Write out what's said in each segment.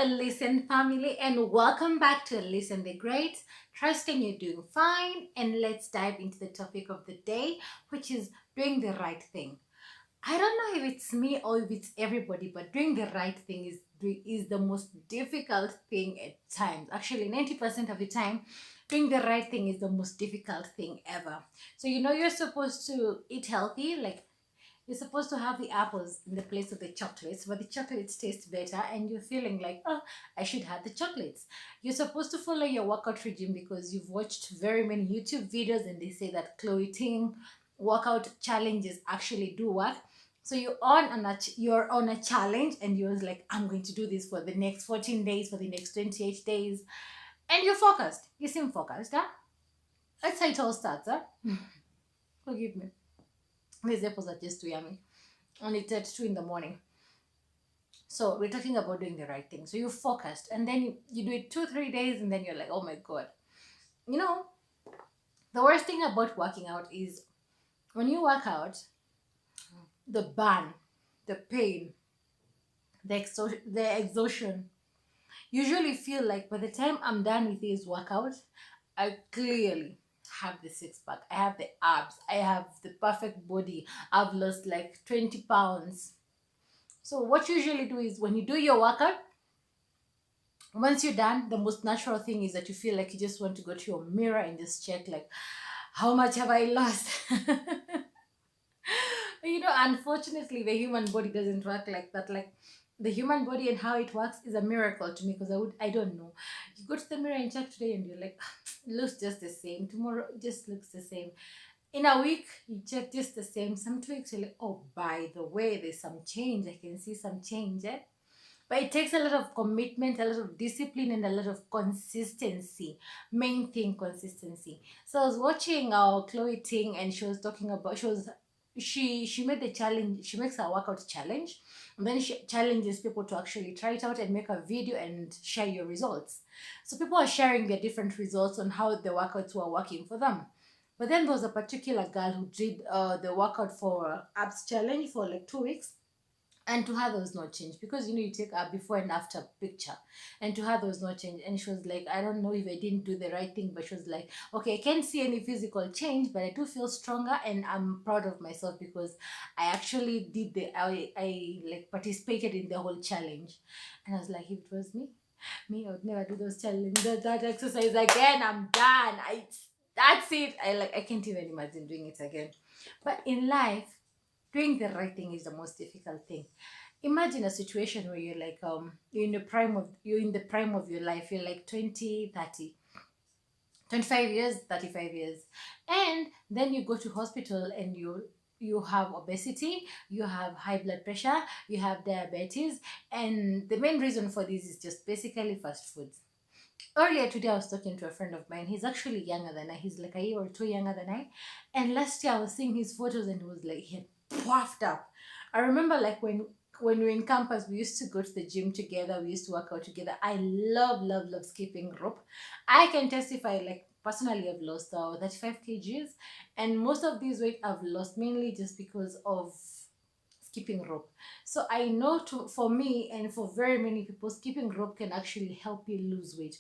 Elysian family, and welcome back to Elysian the Great. Trusting you're doing fine, and let's dive into the topic of the day, which is doing the right thing. I don't know if it's me or if it's everybody, but doing the right thing is the most difficult thing at times. Actually, 90% of the time, doing the right thing is the most difficult thing ever. So you're supposed to eat healthy, like you're supposed to have the apples in the place of the chocolates, but the chocolates taste better, and you're feeling like, oh, I should have the chocolates. You're supposed to follow your workout regime because you've watched very many YouTube videos, and they say that Chloe Ting workout challenges actually do work. So you're on a challenge, and you're like, I'm going to do this for the next 14 days, for the next 28 days, and you're focused. You seem focused, huh? That's how it all starts, huh? Forgive me. These apples are just too yummy. And it's at 2 in the morning. So we're talking about doing the right thing. So you're focused, and then you do it 2-3 days, and then you're like, oh my god. You know, the worst thing about working out is when you work out, the burn, the pain, the exhaustion. Usually feel like by the time I'm done with this workout, I clearly have the six pack. I have the abs. I have the perfect body. I've lost like 20 pounds. So what you usually do is when you do your workout, once you're done, the most natural thing is that you feel like you just want to go to your mirror and just check like, how much have I lost? Unfortunately, the human body doesn't work like that. Like the human body and how it works is a miracle to me because I don't know. You go to the mirror and check today, and you're like, it looks just the same. Tomorrow it just looks the same. In a week, you check just the same. Some 2 weeks, you're like, oh, by the way, there's some change. I can see some change. But it takes a lot of commitment, a lot of discipline, and a lot of consistency. Main thing, consistency. So I was watching Chloe Ting, and she was talking about she made the challenge. She makes a workout challenge, and then she challenges people to actually try it out and make a video and share your results. So people are sharing their different results on how the workouts were working for them. But then there was a particular girl who did the workout for abs challenge for like 2 weeks, and to her there was no change because you take a before and after picture, and to her there was no change, and she was like, I don't know if I didn't do the right thing, but she was like, okay, I can't see any physical change, but I do feel stronger, and I'm proud of myself because I actually did I like participated in the whole challenge. And I was like, if it was me, I would never do those challenges, that exercise again. I'm done. That's it. I can't even imagine doing it again. But in life, doing the right thing is the most difficult thing. Imagine a situation where you're like you're in the prime of your life. You're like 20, 30, 25 years, 35 years, and then you go to hospital, and you have obesity, you have high blood pressure, you have diabetes, and the main reason for this is just basically fast foods. Earlier today, I was talking to a friend of mine. He's actually younger than I. He's like a year or two younger than I. And last year, I was seeing his photos, and it was like he had puffed up. I remember like when we were in campus, we used to go to the gym together. We used to work out together. I love skipping rope. I can testify, like personally, I've lost 35 kgs, and most of these weight I've lost mainly just because of skipping rope. So I know for me and for very many people, skipping rope can actually help you lose weight.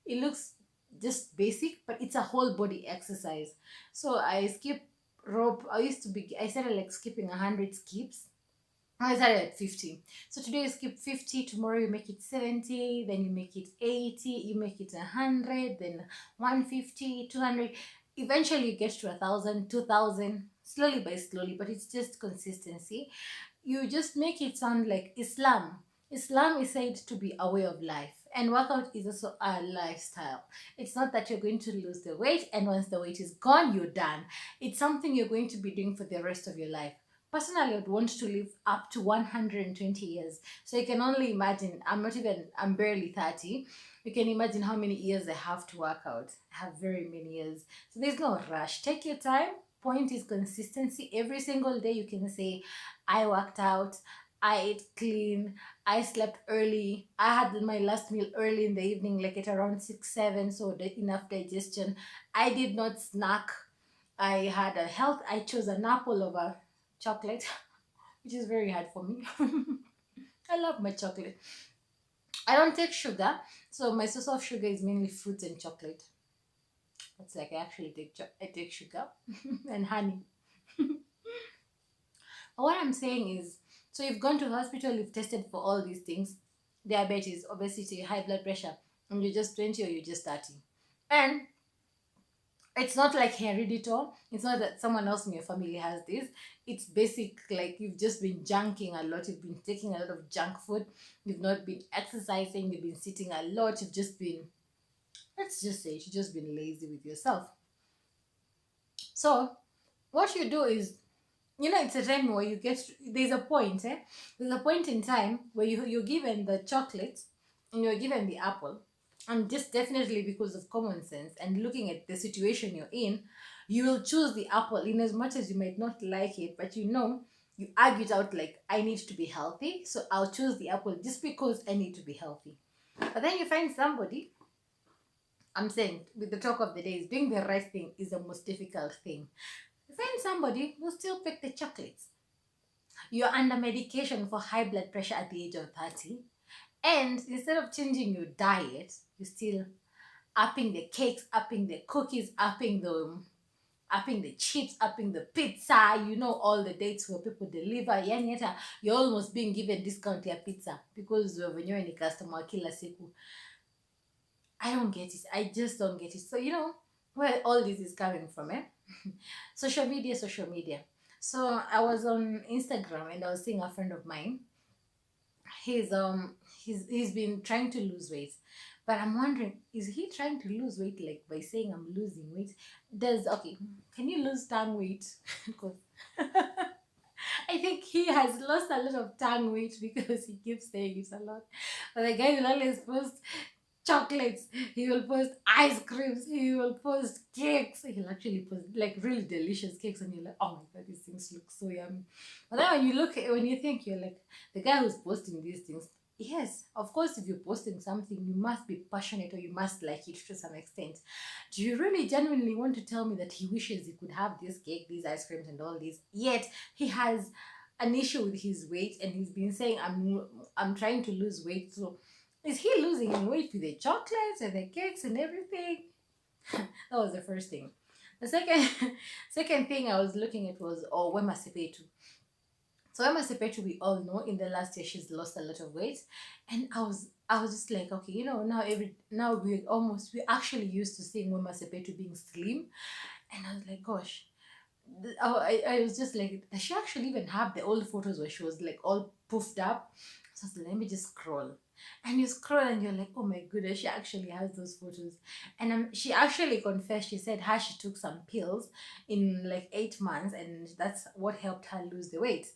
It looks just basic, but it's a whole body exercise. So I skip rope. I started like skipping 100 skips. I started at 50. So today you skip 50, tomorrow you make it 70, then you make it 80, you make it 100, then 150, 200. Eventually you get to 1,000, 2,000, slowly by slowly, but it's just consistency. You just make it sound like Islam. Islam is said to be a way of life, and workout is also a lifestyle. It's not that you're going to lose the weight, and once the weight is gone, you're done. It's something you're going to be doing for the rest of your life. Personally, I'd want to live up to 120 years. So you can only imagine, I'm barely 30. You can imagine how many years I have to work out. I have very many years. So there's no rush. Take your time. Point is consistency. Every single day you can say, I worked out, I ate clean, I slept early, I had my last meal early in the evening, like at around 6, 7, so enough digestion. I did not snack. I chose an apple over chocolate, which is very hard for me. I love my chocolate. I don't take sugar, so my source of sugar is mainly fruits and chocolate. It's like I actually I take sugar and honey. But what I'm saying is, so you've gone to hospital, you've tested for all these things, diabetes, obesity, high blood pressure, and you're just 20 or you're just 30. And it's not like hereditary. It's not that someone else in your family has this. It's basic, like you've just been junking a lot. You've been taking a lot of junk food. You've not been exercising. You've been sitting a lot. You've just been, let's just say, you've just been lazy with yourself. So what you do is, it's a time where you get, there's a point, there's a point in time where you're given the chocolate and you're given the apple, and just definitely because of common sense and looking at the situation you're in, you will choose the apple in as much as you might not like it, but you argue it out like, I need to be healthy, so I'll choose the apple just because I need to be healthy. But then you find somebody, I'm saying, with the talk of the day, is doing the right thing is the most difficult thing. Find somebody who still pick the chocolates. You're under medication for high blood pressure at the age of 30, and instead of changing your diet, you're still upping the cakes, upping the cookies, upping the chips, upping the pizza. All the dates where people deliver. Yani hata you're almost being given discount ya pizza because when you're in a customer kila siku. I don't get it. I just don't get it. So where all this is coming from, social media, social media. So I was on Instagram and I was seeing a friend of mine. He's been trying to lose weight, but I'm wondering, is he trying to lose weight like by saying I'm losing weight? Can you lose tongue weight? Because I think he has lost a lot of tongue weight because he keeps saying it a lot. But the guy will always post chocolates, he will post ice creams, he will post cakes. He'll actually post like really delicious cakes, and you're like, oh my god, these things look so yummy. But then when you think, you're like, the guy who's posting these things, yes, of course, if you're posting something, you must be passionate or you must like it to some extent. Do you really genuinely want to tell me that he wishes he could have this cake, these ice creams, and all this, yet he has an issue with his weight, and he's been saying, I'm trying to lose weight? So is he losing weight with the chocolates and the cakes and everything? That was the first thing. The second second thing I was looking at was Wema Sepetu. So Wema Sepetu, we all know, in the last year she's lost a lot of weight, and I was just like, okay, now we actually used to seeing Wema Sepetu being slim, and I was like, gosh, I was just like, does she actually even have the old photos where she was like all puffed up? So I was like, let me just scroll. And you scroll and you're like, oh my goodness, she actually has those photos. And she actually confessed, she said how she took some pills in like 8 months, and that's what helped her lose the weight.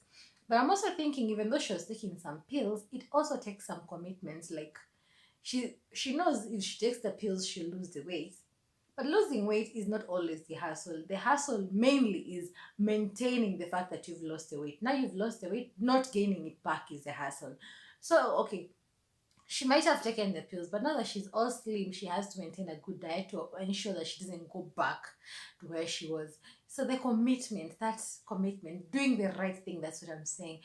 But I'm also thinking, even though she was taking some pills, it also takes some commitment. Like she knows if she takes the pills, she'll lose the weight. But losing weight is not always the hassle. The hassle mainly is maintaining the fact that you've lost the weight. Now you've lost the weight, not gaining it back is the hassle. So, okay, she might have taken the pills, but now that she's all slim, she has to maintain a good diet to ensure that she doesn't go back to where she was. So the commitment, that's commitment, doing the right thing, that's what I'm saying.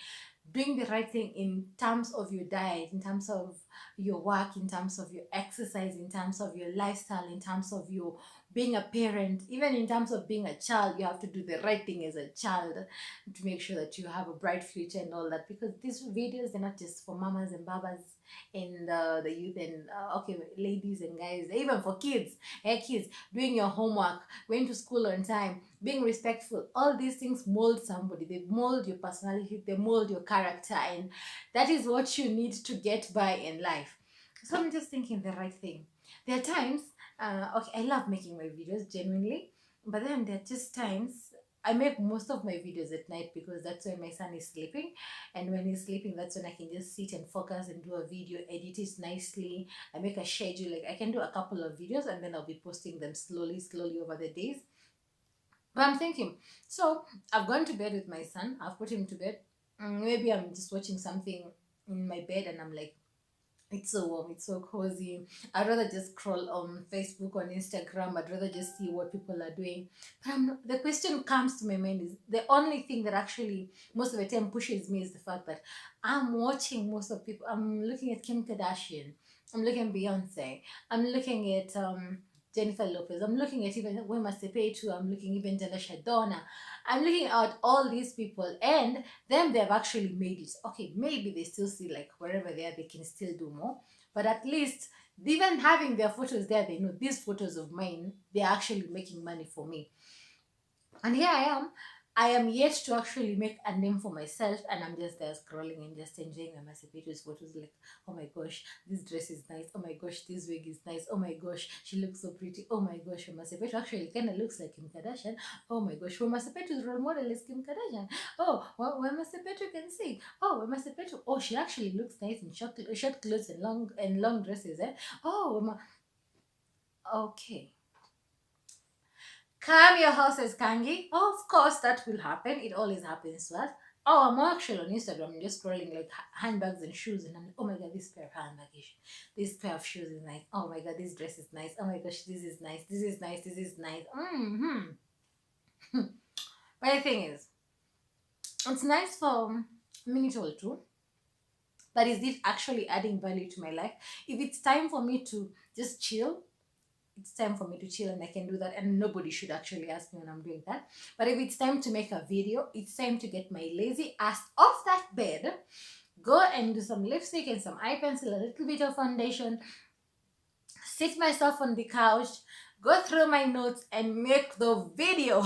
Doing the right thing in terms of your diet, in terms of your work, in terms of your exercise, in terms of your lifestyle, in terms of your being a parent, even in terms of being a child, you have to do the right thing as a child to make sure that you have a bright future and all that. Because these videos, they're not just for mamas and babas and the youth and okay, ladies and guys, even for kids. Hey kids, doing your homework, going to school on time, being respectful, all these things mold somebody. They mold your personality, they mold your character, and that is what you need to get by in life. So I'm just thinking the right thing. There are times, okay, I love making my videos genuinely, but then there are just times I make most of my videos at night because that's when my son is sleeping, and when he's sleeping, that's when I can just sit and focus and do a video, edit it nicely. I make a schedule, like I can do a couple of videos and then I'll be posting them slowly over the days. But I'm thinking, so I've gone to bed with my son, I've put him to bed. Maybe I'm just watching something in my bed and I'm like, It's so warm, it's so cozy. I'd rather just scroll on Facebook, on Instagram. I'd rather just see what people are doing. But the question comes to my mind is the only thing that actually most of the time pushes me is the fact that I'm watching most of people. I'm looking at Kim Kardashian. I'm looking at Beyonce. I'm looking at Jennifer Lopez. I'm looking at even Wema Sepetu. I'm looking even Janasha Donna. I'm looking at all these people, and them they've actually made it. Okay, maybe they still see like wherever they are, they can still do more. But at least even having their photos there, they know these photos of mine, they're actually making money for me. And here I am. I am yet to actually make a name for myself, and I'm just there scrolling and just enjoying my Masipito's photos. Like, oh my gosh, this dress is nice. Oh my gosh, this wig is nice. Oh my gosh, she looks so pretty. Oh my gosh, Masipito actually kind of looks like Kim Kardashian. Oh my gosh, Masipito's role model is Kim Kardashian. Oh, Masipito can sing. Oh, Masipito. Oh, she actually looks nice in short clothes and long dresses. Oh, okay. Calm your horses, Kangi. Oh, of course, that will happen. It always happens to us. Oh, I'm actually on Instagram. I'm just scrolling like handbags and shoes, and I'm like, oh my god, this pair of handbags, this pair of shoes is nice. Oh my god, this dress is nice. Oh my gosh, this is nice. This is nice. This is nice. But the thing is, it's nice for a minute or two. But is it actually adding value to my life? If it's time for me to just chill, it's time for me to chill and I can do that, and nobody should actually ask me when I'm doing that. But if it's time to make a video, it's time to get my lazy ass off that bed, go and do some lipstick and some eye pencil, a little bit of foundation, sit myself on the couch, go through my notes and make the video.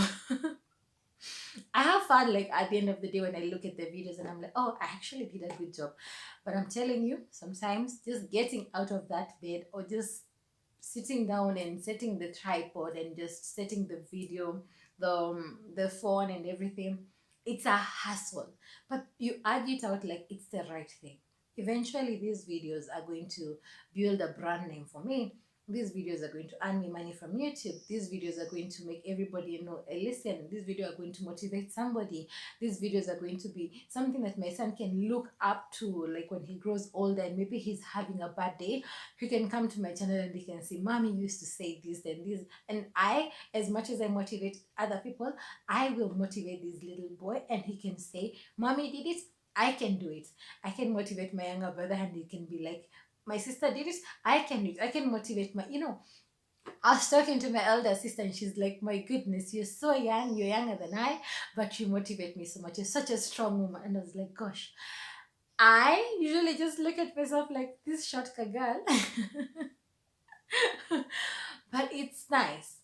I have fun like at the end of the day when I look at the videos and I'm like, oh, I actually did a good job. But I'm telling you, sometimes just getting out of that bed or just sitting down and setting the tripod and just setting the video, the phone and everything, it's a hassle. But you add it out like it's the right thing. Eventually these videos are going to build a brand name for me. These videos are going to earn me money from YouTube. These videos are going to make everybody know Elysian. These videos are going to motivate somebody. These videos are going to be something that my son can look up to, like when he grows older and maybe he's having a bad day. He can come to my channel and he can say, Mommy used to say this and this. And I, as much as I motivate other people, I will motivate this little boy and he can say, Mommy did it, I can do it. I can motivate my younger brother and he can be like, my sister did it, I can do it. I can motivate my, I was talking to my elder sister and she's like, my goodness, you're so young, you're younger than I, but you motivate me so much. You're such a strong woman. And I was like, gosh, I usually just look at myself like this short girl. But it's nice.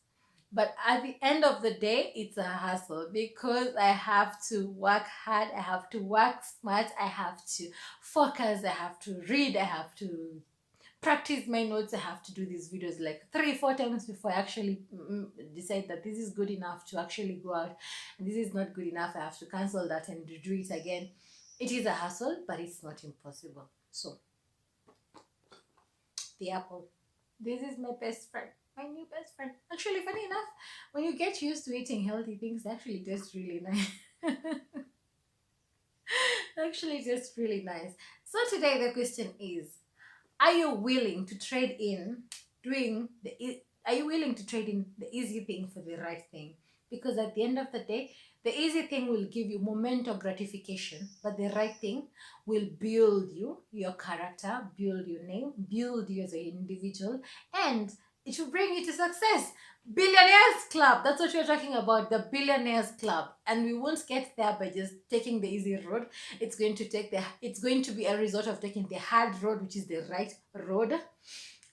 But at the end of the day, it's a hassle because I have to work hard, I have to work smart, I have to focus, I have to read, I have to practice my notes, I have to do these videos like 3-4 times before I actually decide that this is good enough to actually go out and this is not good enough. I have to cancel that and do it again. It is a hassle, but it's not impossible. So, the apple. This is my best friend. My new best friend. Actually, funny enough, when you get used to eating healthy things, they actually taste really nice. Actually, just really nice. So today the question is, are you willing to trade in are you willing to trade in the easy thing for the right thing? Because at the end of the day, the easy thing will give you momentum gratification, but the right thing will build you, your character, build your name, build you as an individual, and it will bring you to success. Billionaires Club, that's what we're talking about, the Billionaires Club. And we won't get there by just taking the easy road. It's going to be a result of taking the hard road, which is the right road.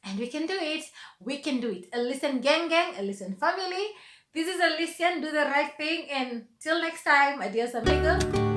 And we can do it. We can do it. Elysian gang, Elysian family. This is Elysian. Do the right thing. And till next time, adios amigo.